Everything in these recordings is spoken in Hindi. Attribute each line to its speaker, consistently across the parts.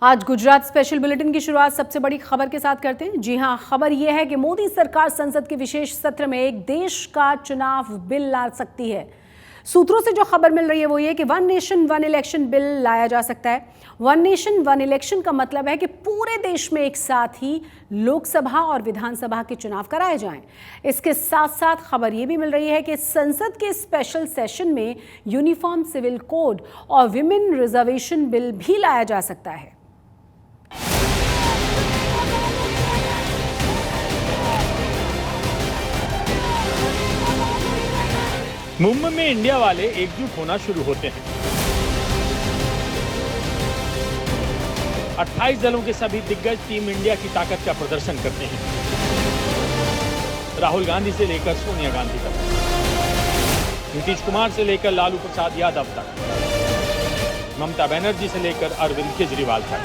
Speaker 1: आज गुजरात स्पेशल बुलेटिन की शुरुआत सबसे बड़ी खबर के साथ करते हैं। जी हां, खबर यह है कि मोदी सरकार संसद के विशेष सत्र में एक देश का चुनाव बिल ला सकती है। सूत्रों से जो खबर मिल रही है वो ये कि one nation one election bill लाया जा सकता है। वन नेशन वन इलेक्शन का मतलब है कि पूरे देश में एक साथ ही लोकसभा और विधानसभा के चुनाव कराए जाएं। इसके साथ साथ खबर ये भी मिल रही है कि संसद के स्पेशल सेशन में यूनिफॉर्म सिविल कोड और विमेन रिजर्वेशन बिल भी लाया जा सकता है।
Speaker 2: मुंबई में इंडिया वाले एकजुट होना शुरू होते हैं। 28 दलों के सभी दिग्गज टीम इंडिया की ताकत का प्रदर्शन करते हैं। राहुल गांधी से लेकर सोनिया गांधी तक, नीतीश कुमार से लेकर लालू प्रसाद यादव तक, ममता बनर्जी से लेकर अरविंद केजरीवाल तक,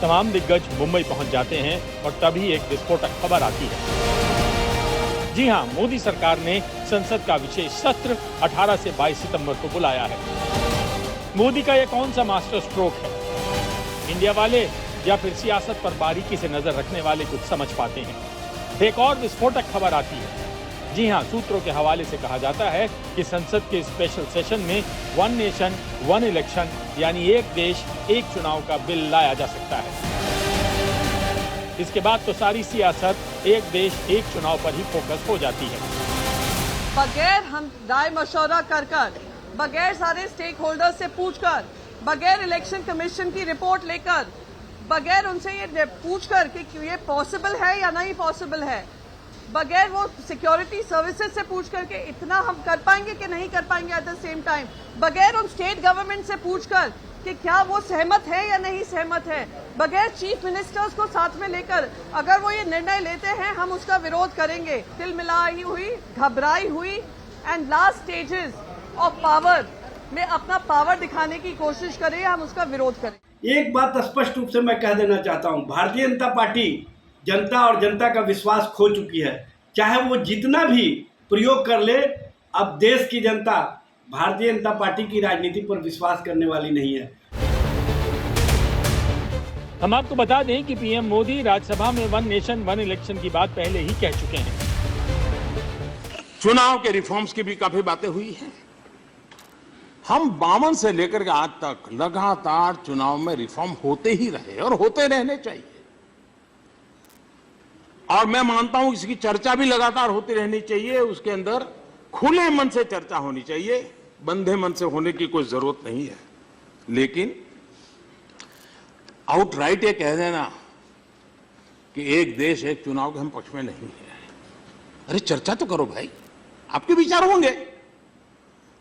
Speaker 2: तमाम दिग्गज मुंबई पहुंच जाते हैं और तभी एक विस्फोटक खबर आती है। जी हां, मोदी सरकार ने संसद का विशेष सत्र 18 से 22 सितंबर को बुलाया है। मोदी का यह कौन सा मास्टर स्ट्रोक है? इंडिया वाले या फिर सियासत पर बारीकी से नजर रखने वाले कुछ समझ पाते हैं। एक और विस्फोटक खबर आती है। जी हां, सूत्रों के हवाले से कहा जाता है कि संसद के स्पेशल सेशन में वन नेशन वन इलेक्शन यानी एक देश एक चुनाव का बिल लाया जा सकता है। इसके बाद तो सारी सियासत एक देश एक चुनाव पर ही फोकस हो जाती है।
Speaker 3: बगैर हम राय मशवरा कर बगैर सारे स्टेक होल्डर्स से पूछकर, बगैर इलेक्शन कमीशन की रिपोर्ट लेकर, बगैर उनसे ये पूछकर कि ये पॉसिबल है या नहीं पॉसिबल है, बगैर वो सिक्योरिटी सर्विसेज से पूछ करके इतना हम कर पाएंगे कि नहीं कर पाएंगे एट द सेम टाइम, बगैर उन स्टेट गवर्नमेंट से पूछकर कि क्या वो सहमत है या नहीं सहमत है, बगैर चीफ मिनिस्टर्स को साथ में लेकर अगर वो ये निर्णय लेते हैं हम उसका विरोध करेंगे। तिलमिलाई हुई, घबराई हुई and last stages of power में अपना पावर दिखाने की कोशिश करें, हम उसका विरोध करें।
Speaker 4: एक बात स्पष्ट रूप से मैं कह देना चाहता हूं, भारतीय जनता पार्टी जनता और जनता का विश्वास खो चुकी है। चाहे वो जितना भी प्रयोग कर ले, अब देश की जनता भारतीय जनता पार्टी की राजनीति पर विश्वास करने वाली नहीं है।
Speaker 2: हम आपको बता दें कि पीएम मोदी राज्यसभा में वन नेशन वन इलेक्शन की बात पहले ही कह चुके हैं।
Speaker 5: चुनाव के रिफॉर्म्स की भी काफी बातें हुई हैं। हम 52 से लेकर के आज तक लगातार चुनाव में रिफॉर्म होते ही रहे और होते रहने चाहिए। और मैं मानता हूं इसकी चर्चा भी लगातार होती रहनी चाहिए। उसके अंदर खुले मन से चर्चा होनी चाहिए, बंधे मन से होने की कोई जरूरत नहीं है। लेकिन आउटराइट ये कह देना कि एक देश एक चुनाव के हम पक्ष में नहीं है, अरे चर्चा तो करो भाई, आपके विचार होंगे।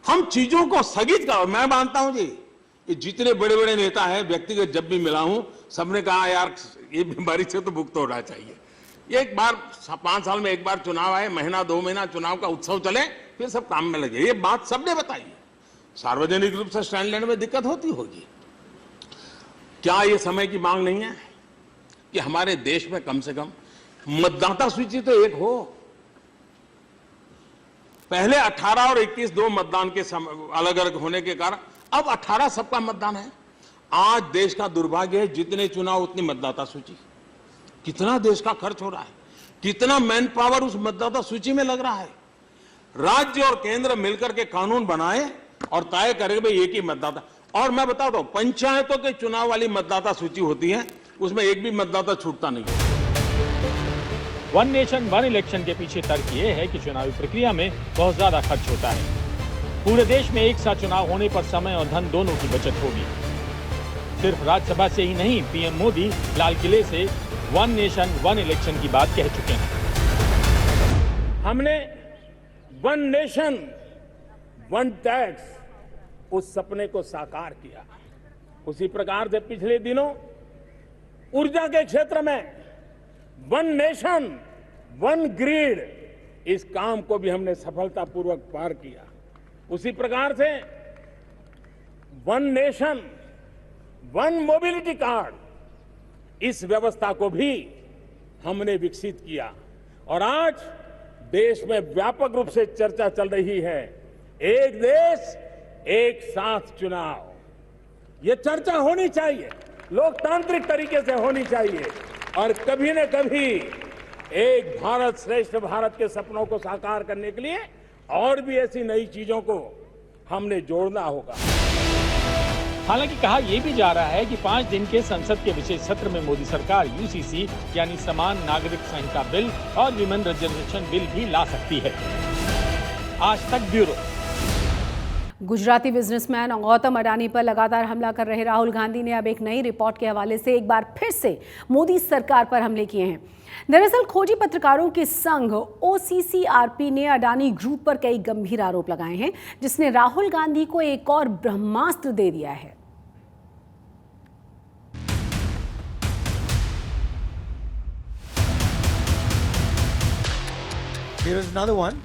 Speaker 5: हम चीजों को स्थगित करो। मैं मानता हूं जी कि जितने बड़े बड़े नेता हैं, व्यक्तिगत जब भी मिला हूं, सबने कहा यार ये बीमारी से तो मुक्त होना चाहिए। ये एक बार 5 साल में एक बार चुनाव आए, महीना 2 महीना चुनाव का उत्सव चले, फिर सब काम में लगे। ये बात सबने बताई है। सार्वजनिक रूप से स्टैंड लेने में दिक्कत होती होगी। क्या ये समय की मांग नहीं है कि हमारे देश में कम से कम मतदाता सूची तो एक हो? पहले 18 और 21 दो मतदान के अलग अलग होने के कारण अब 18 सबका मतदान है। आज देश का दुर्भाग्य है, जितने चुनाव उतनी मतदाता सूची। कितना देश का खर्च हो रहा है, कितना मैन पावर उस मतदाता सूची में लग रहा है। राज्य और केंद्र मिलकर के कानून बनाए और तय करे भाई एक ही मतदाता। और मैं बताता हूं, पंचायतों के चुनाव वाली मतदाता सूची होती है, उसमें एक भी मतदाता छूटता नहीं है।
Speaker 2: वन नेशन वन इलेक्शन के पीछे तर्क ये है कि चुनावी प्रक्रिया में बहुत ज्यादा खर्च होता है। पूरे देश में एक साथ चुनाव होने पर समय और धन दोनों की बचत होगी। सिर्फ राज्यसभा से ही नहीं, पीएम मोदी लाल किले से वन नेशन वन इलेक्शन की बात कह चुके हैं।
Speaker 6: हमने वन नेशन वन टैक्स उस सपने को साकार किया। उसी प्रकार से पिछले दिनों ऊर्जा के क्षेत्र में वन नेशन वन ग्रिड, इस काम को भी हमने सफलतापूर्वक पार किया। उसी प्रकार से one nation one mobility card, इस व्यवस्था को भी हमने विकसित किया। और आज देश में व्यापक रूप से चर्चा चल रही है, एक देश एक साथ चुनाव। ये चर्चा होनी चाहिए। लोकतांत्रिक तरीके से होनी चाहिए और कभी न कभी एक भारत श्रेष्ठ भारत के सपनों को साकार करने के लिए और भी ऐसी नई चीजों को हमने जोड़ना होगा।
Speaker 2: हालांकि कहा यह भी जा रहा है कि 5 दिन के संसद के विशेष सत्र में मोदी सरकार यूसीसी यानी समान नागरिक संहिता बिल और विमेन रिजर्वेशन बिल भी ला सकती है। आज तक ब्यूरो।
Speaker 1: गुजराती बिजनेसमैन गौतम अडानी पर लगातार हमला कर रहे राहुल गांधी ने अब एक नई रिपोर्ट के हवाले से एक बार फिर से मोदी सरकार पर हमले किए हैं। दरअसल खोजी पत्रकारों के संघ OCCRP ने अडानी ग्रुप पर कई गंभीर आरोप लगाए हैं, जिसने राहुल गांधी को एक और ब्रह्मास्त्र दे दिया है।
Speaker 7: There is another one.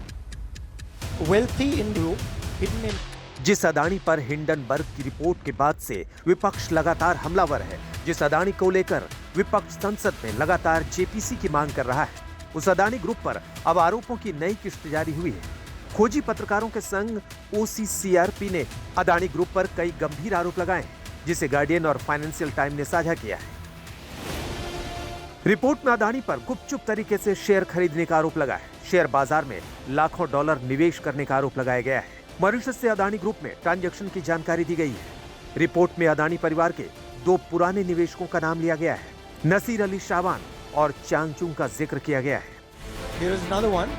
Speaker 7: Wealthy in group hidden in.
Speaker 8: जिस अडानी पर हिंडनबर्ग की रिपोर्ट के बाद से विपक्ष लगातार हमलावर है, जिस अडानी को लेकर विपक्ष संसद में लगातार जेपीसी की मांग कर रहा है, उस अडानी ग्रुप पर अब आरोपों की नई किस्त जारी हुई है। खोजी पत्रकारों के संघ OCCRP ने अडानी ग्रुप पर कई गंभीर आरोप लगाए हैं, जिसे गार्डियन और फाइनेंशियल टाइम ने साझा किया है। रिपोर्ट में अडानी पर गुपचुप तरीके से शेयर खरीदने का आरोप लगा है। शेयर बाजार में लाखों डॉलर निवेश करने का आरोप लगाया गया है। मॉरिशस से अडानी ग्रुप में ट्रांजैक्शन की जानकारी दी गई है। रिपोर्ट में अडानी परिवार के 2 पुराने निवेशकों का नाम लिया गया है, नसीर अली शाबान और चांगचुंग का जिक्र किया गया है।
Speaker 7: There is another one.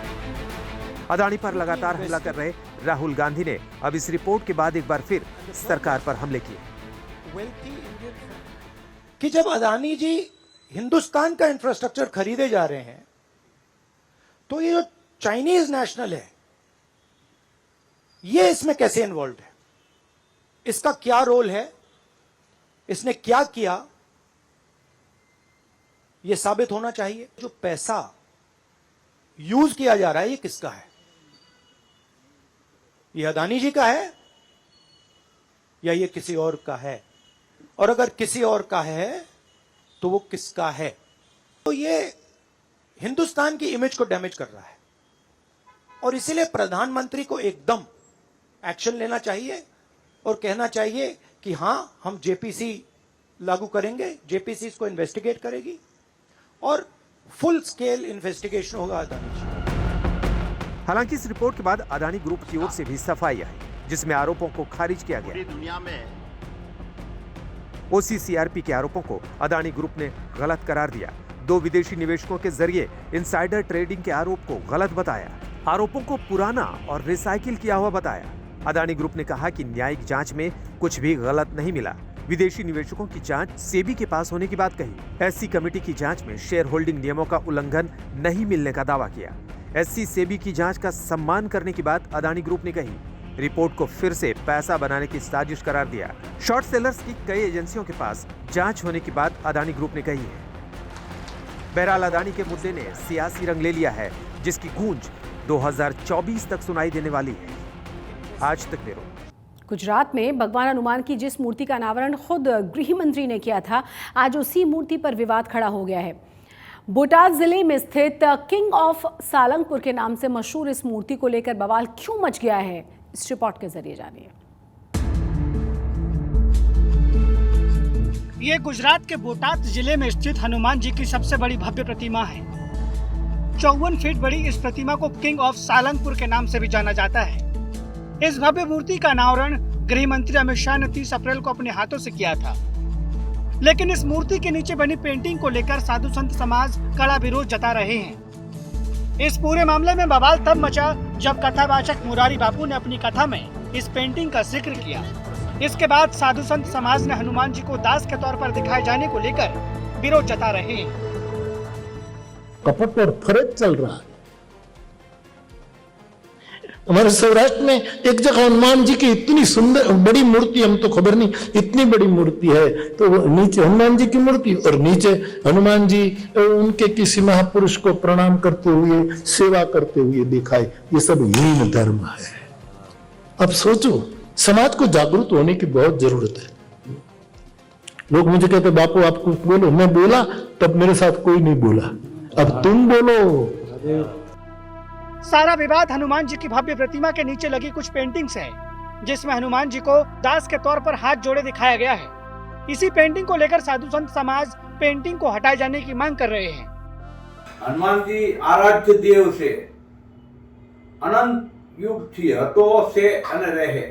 Speaker 8: Adani पर लगातार हमला कर रहे राहुल गांधी ने अब इस रिपोर्ट के बाद एक बार फिर सरकार पर हमले किए।
Speaker 7: Wealthy Indian. कि जब अडानी जी हिंदुस्तान का इंफ्रास्ट्रक्चर खरीदे जा रहे हैं, तो ये जो चाइनीज नेशनल है, ये इसमें कैसे इन्वॉल्व है, इसका क्या रोल है, इसने क्या किया, यह साबित होना चाहिए। जो पैसा यूज किया जा रहा है, ये किसका है? ये अडानी जी का है या ये किसी और का है? और अगर किसी और का है तो वो किसका है? तो ये हिंदुस्तान की इमेज को डैमेज कर रहा है और इसीलिए प्रधानमंत्री को एकदम एक्शन लेना चाहिए और कहना चाहिए कि हां, हम जेपीसी लागू करेंगे, जेपीसी इसको इन्वेस्टिगेट करेगी और फुल स्केल इन्वेस्टिगेशन होगा अडानी जी।
Speaker 8: हालांकि इस रिपोर्ट के बाद अडानी ग्रुप की ओर से भी सफाई आई, जिसमें आरोपों को खारिज किया गया।
Speaker 5: दुनिया में
Speaker 8: OCCRP के आरोपों को अडानी ग्रुप ने गलत करार दिया। 2 विदेशी निवेशकों के जरिए इनसाइडर ट्रेडिंग के आरोप को गलत बताया, आरोपों को पुराना और रिसाइकिल किया हुआ बताया। अडानी ग्रुप ने कहा कि न्यायिक जांच में कुछ भी गलत नहीं मिला। विदेशी निवेशकों की जांच सेबी के पास होने की बात कही। एससी कमेटी की जांच में शेयर होल्डिंग नियमों का उल्लंघन नहीं मिलने का दावा किया। एससी सेबी की जांच का सम्मान करने की बात अडानी ग्रुप ने कही। रिपोर्ट को फिर से पैसा बनाने की साजिश करार दिया। शॉर्ट सेलर्स की कई एजेंसियों के पास जांच होने की बात अडानी ग्रुप ने कही है। बहरहाल अडानी के मुद्दे ने सियासी रंग ले लिया है, जिसकी गूंज 2024 तक सुनाई देने वाली है। आज तक ब्यूरो।
Speaker 1: गुजरात में भगवान हनुमान की जिस मूर्ति का अनावरण खुद गृह मंत्री ने किया था, आज उसी मूर्ति पर विवाद खड़ा हो गया है। बोटाद जिले में स्थित किंग ऑफ सालंगपुर के नाम से मशहूर इस मूर्ति को लेकर बवाल क्यों मच गया है, इस रिपोर्ट के जरिए जानिए।
Speaker 9: ये गुजरात के बोटाद जिले में स्थित हनुमान जी की सबसे बड़ी भव्य प्रतिमा है। 54 फीट बड़ी इस प्रतिमा को किंग ऑफ सालंगपुर के नाम से भी जाना जाता है। इस भव्य मूर्ति का अनावरण गृह मंत्री अमित शाह ने 30 अप्रैल को अपने हाथों से किया था, लेकिन इस मूर्ति के नीचे बनी पेंटिंग को लेकर साधु संत समाज कड़ा विरोध जता रहे हैं। इस पूरे मामले में बवाल तब मचा जब कथावाचक मुरारी बापू ने अपनी कथा में इस पेंटिंग का जिक्र किया। इसके बाद साधु संत समाज ने हनुमान जी को दास के तौर पर दिखाए जाने को लेकर विरोध जता रहे हैं।
Speaker 10: कपट और फरेब चल रहा है। हमारे सौराष्ट्र में एक जगह हनुमान जी की इतनी सुंदर बड़ी मूर्ति, हम तो खबर नहीं इतनी बड़ी मूर्ति है, तो नीचे हनुमान जी की मूर्ति और नीचे हनुमान जी उनके किसी महापुरुष को प्रणाम करते हुए, सेवा करते हुए दिखाए। ये सब हीन धर्म है। अब सोचो, समाज को जागरूक होने की बहुत जरूरत है। लोग मुझे कहते बापू आप कुछ बोलो, मैं बोला तब मेरे साथ कोई नहीं बोला, अब तुम बोलो।
Speaker 9: सारा विवाद हनुमान जी की भव्य प्रतिमा के नीचे लगी कुछ पेंटिंग्स है, जिसमें हनुमान जी को दास के तौर पर हाथ जोड़े दिखाया गया है। इसी पेंटिंग को लेकर साधु संत समाज पेंटिंग को हटाए जाने की मांग कर रहे हैं।
Speaker 11: हनुमान जी आराध्य देव से अनंत युग थी हतो से અને રહે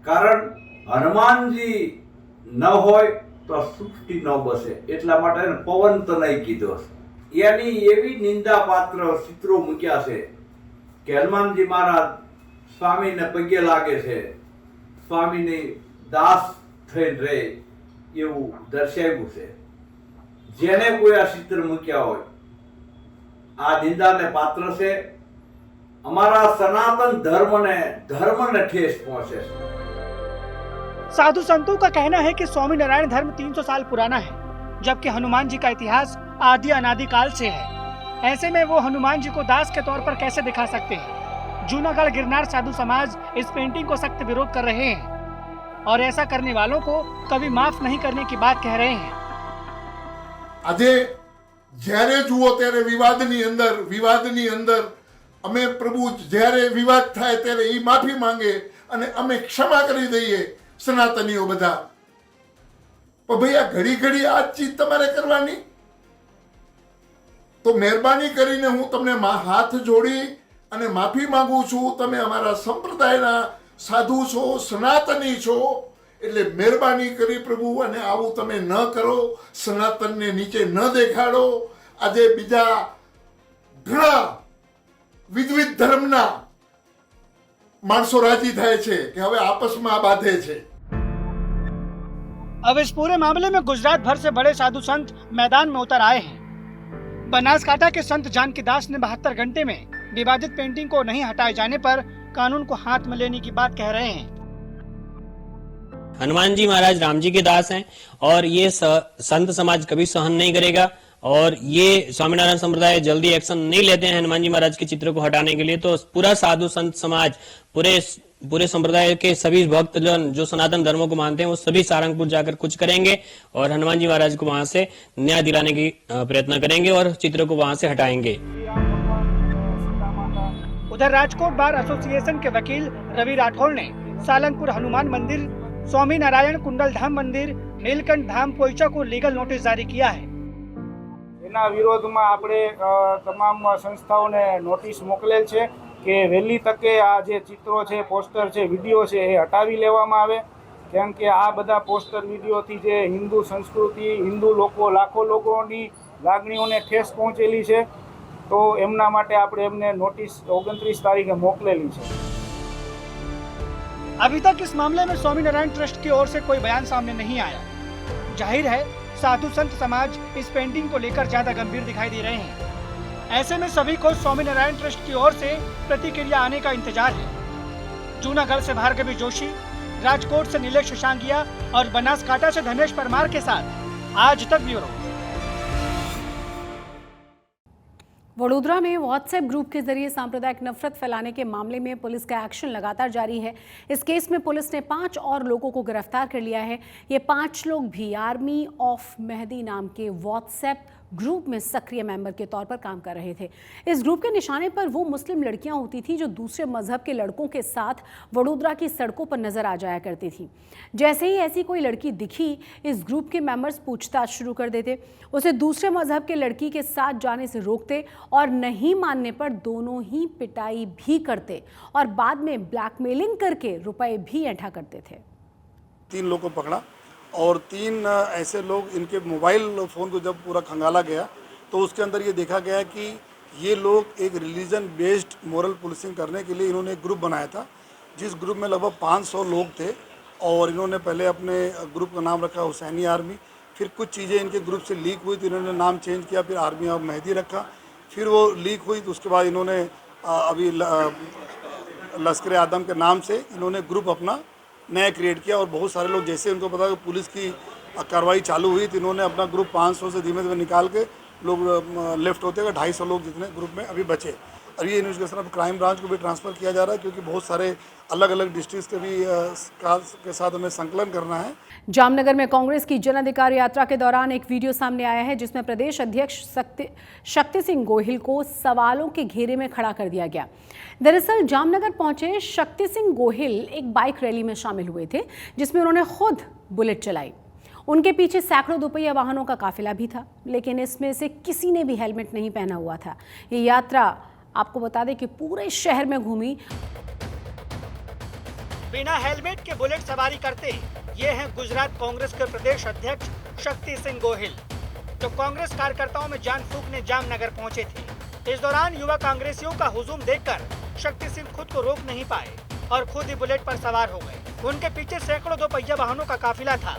Speaker 11: કારણ હનુમાનજી ન હોય તો સૃષ્ટિ ન બસે એટલા માટે પવન તનય કીધો એની એવી નિંદા પાત્ર ચિત્રો મૂક્યા છે કે હનુમાનજી મહારાજ સ્વામીને પગે લાગે છે સ્વામીની દાસ થઈને રહે એવું દર્શાવ્યું છે જેને કોઈ આ ચિત્ર મૂક્યા હોય આ નિંદાને પાત્ર છે हमारा सनातन धर्म ने ठेस पहुंचे।
Speaker 9: साधु संतों का कहना है कि स्वामी नारायण धर्म 300 साल पुराना है, जबकि हनुमान जी का इतिहास आदि अनादि काल से है। ऐसे में वो हनुमान जी को दास के तौर पर कैसे दिखा सकते हैं। जूनागढ़ गिरनार साधु समाज इस पेंटिंग को सख्त विरोध कर रहे हैं और ऐसा करने वालों को कभी माफ नहीं करने की बात कह रहे हैं।
Speaker 12: આજે જ્યારે જુઓ ત્યારે વિવાદની અંદર અમે પ્રભુ જ્યારે વિવાદ થાય ત્યારે એ માફી માંગે અને અમે ક્ષમા કરી દઈએ સનાતનીઓ બધા। પણ ભાઈ આ ઘડી ઘડી આ ચીજ તમારે કરવાની તો મહેરબાની કરીને હું તમને હાથ જોડી અને માફી માંગુ છું। તમે અમારા સંપ્રદાયના સાધુ છો, સનાતની છો, એટલે મહેરબાની કરી પ્રભુ અને આવું તમે ન કરો, સનાતનને નીચે ન દેખાડો। આજે બીજા ઘણા વિવિધ ધર્મના માણસો રાજી થાય છે કે હવે આપસમાં બાંધે છે।
Speaker 9: अब इस पूरे मामले में गुजरात भर से बड़े साधु संत मैदान में उतर आए हैं। बनासकांठा के संत जानकी दास ने 72 घंटे में विवादित पेंटिंग को नहीं हटाए जाने पर कानून को हाथ में लेने की बात कह रहे हैं।
Speaker 13: हनुमान जी महाराज राम जी के दास हैं और ये संत समाज कभी सहन नहीं करेगा और ये स्वामीनारायण संप्रदाय जल्दी एक्शन नहीं लेते हैं हनुमान जी महाराज के चित्र को हटाने के लिए, तो पूरा साधु संत समाज पूरे संप्रदाय के सभी भक्तजन जो सनातन धर्मों को मानते हैं वो सभी सारंगपुर जाकर कुछ करेंगे और हनुमान जी महाराज को वहां से न्याय दिलाने की प्रयत्न करेंगे और चित्र को वहां से हटाएंगे।
Speaker 9: उधर राजकोट बार एसोसिएशन के वकील रवि राठौड़ ने सालंगपुर हनुमान मंदिर, स्वामी नारायण कुंडल धाम मंदिर, नीलकंठ धाम पोईचा को लीगल नोटिस जारी किया है।
Speaker 14: એના વિરોધમાં આપણે તમામ સંસ્થાઓને નોટિસ મોકલેલ છે કે વહેલી તકે આ જે ચિત્રો છે, પોસ્ટર છે, વિડીયો છે એ હટાવી લેવામાં આવે, કેમ કે આ બધા પોસ્ટર વિડીયોથી જે હિન્દુ સંસ્કૃતિ, હિન્દુ લોકો, લાખો લોકોની લાગણીઓને ઠેસ પહોંચેલી છે, તો એમના માટે આપણે એમને નોટિસ 29 તારીખે મોકલેલી છે।
Speaker 9: अभी तक इस मामले में स्वामीनारायण ट्रस्ट की ओर से कोई बयान सामने नहीं आया। जाहिर है साधु संत समाज इस पेंटिंग को लेकर ज्यादा गंभीर दिखाई दे रहे हैं। ऐसे में सभी को स्वामीनारायण ट्रस्ट की ओर से प्रतिक्रिया आने का इंतजार है। जूनागढ़ से भार्गवी जोशी, राजकोट से नीलेश शशांकिया और बनासकांठा से धनेश परमार के साथ आज तक ब्यूरो।
Speaker 1: वडोदरा में व्हाट्सएप ग्रुप के जरिए सांप्रदायिक नफरत फैलाने के मामले में पुलिस का एक्शन लगातार जारी है। इस केस में पुलिस ने 5 और लोगों को गिरफ्तार कर लिया है। ये 5 लोग भी आर्मी ऑफ मेहदी नाम के व्हाट्सएप ग्रुप में सक्रिय मेंबर के तौर पर काम कर रहे थे। इस ग्रुप के निशाने पर वो मुस्लिम लड़कियां होती थी जो दूसरे मजहब के लड़कों के साथ वडोदरा की सड़कों पर नजर आ जाया करती थी। जैसे ही ऐसी कोई लड़की दिखी, इस ग्रुप के मेंबर्स पूछताछ शुरू कर देते, उसे दूसरे मजहब के लड़की के साथ जाने से रोकते और नहीं मानने पर दोनों ही पिटाई भी करते और बाद में ब्लैकमेलिंग करके रुपए भी ऐंठा करते थे।
Speaker 12: 3 लोगों को पकड़ा और 3 ऐसे लोग, इनके मोबाइल फ़ोन को जब पूरा खंगाला गया तो उसके अंदर ये देखा गया कि ये लोग एक रिलीजन बेस्ड मोरल पुलिसिंग करने के लिए इन्होंने एक ग्रुप बनाया था, जिस ग्रुप में लगभग 500 लोग थे और इन्होंने पहले अपने ग्रुप का नाम रखा हुसैनी आर्मी। फिर कुछ चीज़ें इनके ग्रुप से लीक हुई तो इन्होंने नाम चेंज किया, फिर आर्मी ऑफ मेहदी रखा। फिर वो लीक हुई तो उसके बाद इन्होंने अभी लश्कर आदम के नाम से इन्होंने ग्रुप अपना नया क्रिएट किया और बहुत सारे लोग, जैसे उनको पता कि पुलिस की कार्रवाई चालू हुई तो इन्होंने अपना ग्रुप 500 से धीमे धीमे निकाल के लोग लेफ्ट होते गए। 250 लोग जितने ग्रुप में अभी बचे और ये इन्वेस्टिगेशन अब क्राइम ब्रांच को भी ट्रांसफ़र किया जा रहा है, क्योंकि बहुत सारे अलग अलग डिस्ट्रिक्ट के भी के साथ हमें संकलन करना है।
Speaker 1: जामनगर में कांग्रेस की जन अधिकार यात्रा के दौरान एक वीडियो सामने आया है जिसमें प्रदेश अध्यक्ष शक्ति सिंह गोहिल को सवालों के घेरे में खड़ा कर दिया गया। दरअसल जामनगर पहुंचे शक्ति सिंह गोहिल एक बाइक रैली में शामिल हुए थे जिसमें उन्होंने खुद बुलेट चलाई। उनके पीछे सैकड़ों दोपहिया वाहनों का काफिला भी था, लेकिन इसमें से किसी ने भी हेलमेट नहीं पहना हुआ था। ये यात्रा आपको बता दें कि पूरे शहर में घूमी।
Speaker 9: बिना हेलमेट के बुलेट सवारी करते ये हैं गुजरात कांग्रेस के प्रदेश अध्यक्ष शक्ति सिंह गोहिल, जो कांग्रेस कार्यकर्ताओं में जान फूंकने जामनगर पहुंचे थे। इस दौरान युवा कांग्रेसियों का हुजूम देखकर शक्ति सिंह खुद को रोक नहीं पाए और खुद ही बुलेट पर सवार हो गए। उनके पीछे सैकड़ों दोपहिया वाहनों का काफिला था,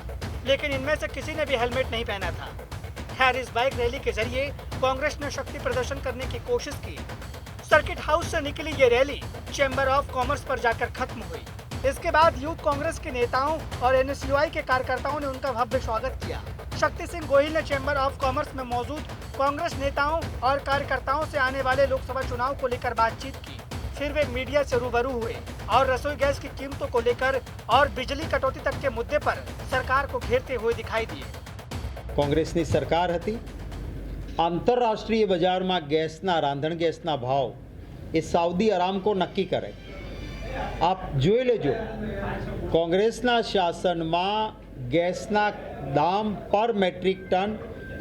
Speaker 9: लेकिन इनमें से किसी ने भी हेलमेट नहीं पहना था। खैर, इस बाइक रैली के जरिए कांग्रेस ने शक्ति प्रदर्शन करने की कोशिश की। सर्किट हाउस से निकली ये रैली चैम्बर ऑफ कॉमर्स पर जाकर खत्म हुई। इसके बाद यूथ कांग्रेस के नेताओं और एनएसयूआई के कार्यकर्ताओं ने उनका भव्य स्वागत किया। शक्ति सिंह गोहिल ने चैम्बर ऑफ कॉमर्स में मौजूद कांग्रेस नेताओं और कार्यकर्ताओं से आने वाले लोकसभा चुनाव को लेकर बातचीत की। फिर वे मीडिया से रूबरू हुए और रसोई गैस की कीमतों को लेकर और बिजली कटौती तक के मुद्दे पर सरकार को घेरते हुए दिखाई दिए।
Speaker 15: कांग्रेसनी सरकार હતી, આંતરરાષ્ટ્રીય બજારમાં ગેસના રાંધણ ગેસના ભાવ એ સાઉદી અરામકો નક્કી કરે। આપ જોઈ લેજો, કોંગ્રેસના શાસનમાં ગેસના દામ પર મેટ્રિક ટન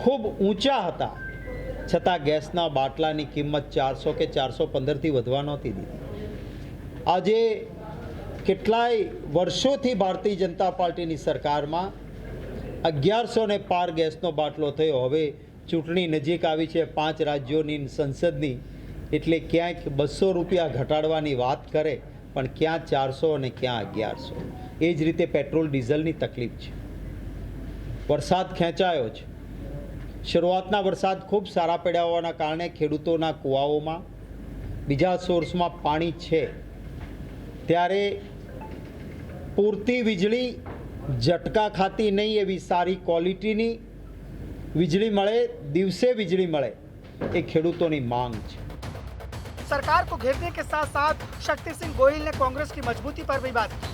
Speaker 15: ખૂબ ઊંચા હતા, છતાં ગેસના બાટલાની કિંમત 400 કે 415થી વધવા નહોતી દીધી। આજે કેટલાય વર્ષોથી ભારતીય જનતા પાર્ટીની સરકારમાં 1100 ને પાર ગેસનો બાટલો થયો। હવે ચૂંટણી નજીક આવી છે, 5 રાજ્યોની સંસદની, એટલે ક્યાંક 200 રૂપિયા ઘટાડવાની વાત કરે, પણ ક્યાં 400 અને ક્યાં 1100। એ જ રીતે પેટ્રોલ ડીઝલની તકલીફ છે। વરસાદ ખેંચાયો છે। શરૂઆતના વરસાદ ખૂબ સારા પડ્યા હોવાના કારણે ખેડૂતોના કૂવાઓમાં, બીજા સોર્સમાં પાણી છે, ત્યારે પૂરતી વીજળી झटका खाती नहीं, एवी सारी क्वॉलिटीनी वीजળી મળે, દિવસે વીજળી મળે, એ ખેડૂતોની માંગ છે।
Speaker 9: सरकार को घेरने के साथ साथ शक्ति सिंह गोहिल ने कांग्रेस की मजबूती पर भी बात की।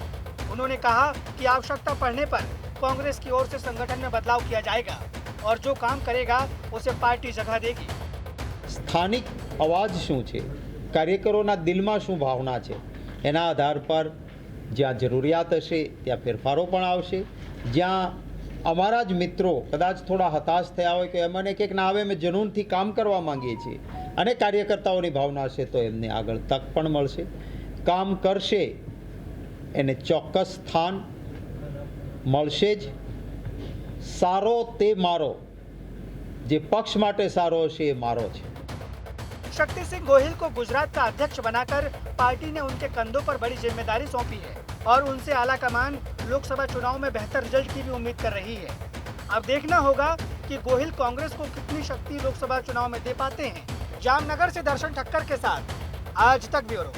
Speaker 9: उन्होंने कहा कि आवश्यकता पड़ने पर कांग्रेस की ओर से संगठन में बदलाव किया जाएगा और जो काम करेगा उसे पार्टी जगह देगी।
Speaker 15: સ્થાનિક અવાજ શું છે, કાર્યકરોના દિલમાં શું ભાવના છે, એના આધાર પર જ્યાં જરૂરિયાત હશે ત્યાં ફેરફારો પણ આવશે। જ્યાં અમારા જ મિત્રો કદાચ થોડા હતાશ થયા હોય કે અમને કંઈક ના આવે, અમે જનૂનથી કામ કરવા માંગીએ છીએ અને કાર્યકર્તાઓની ભાવના હશે તો એમને આગળ તક પણ મળશે। કામ કરશે એને ચોક્કસ સ્થાન મળશે જ। સારો તે મારો, જે પક્ષ માટે સારો હશે એ મારો છે।
Speaker 9: शक्ति सिंह गोहिल को गुजरात का अध्यक्ष बनाकर पार्टी ने उनके कंधों पर बड़ी जिम्मेदारी सौंपी है और उनसे आला कमान लोकसभा चुनाव में बेहतर रिजल्ट की भी उम्मीद कर रही है। अब देखना होगा कि गोहिल कांग्रेस को कितनी शक्ति लोकसभा चुनाव में दे पाते हैं। जामनगर से दर्शन ठक्कर के साथ आज तक ब्यूरो।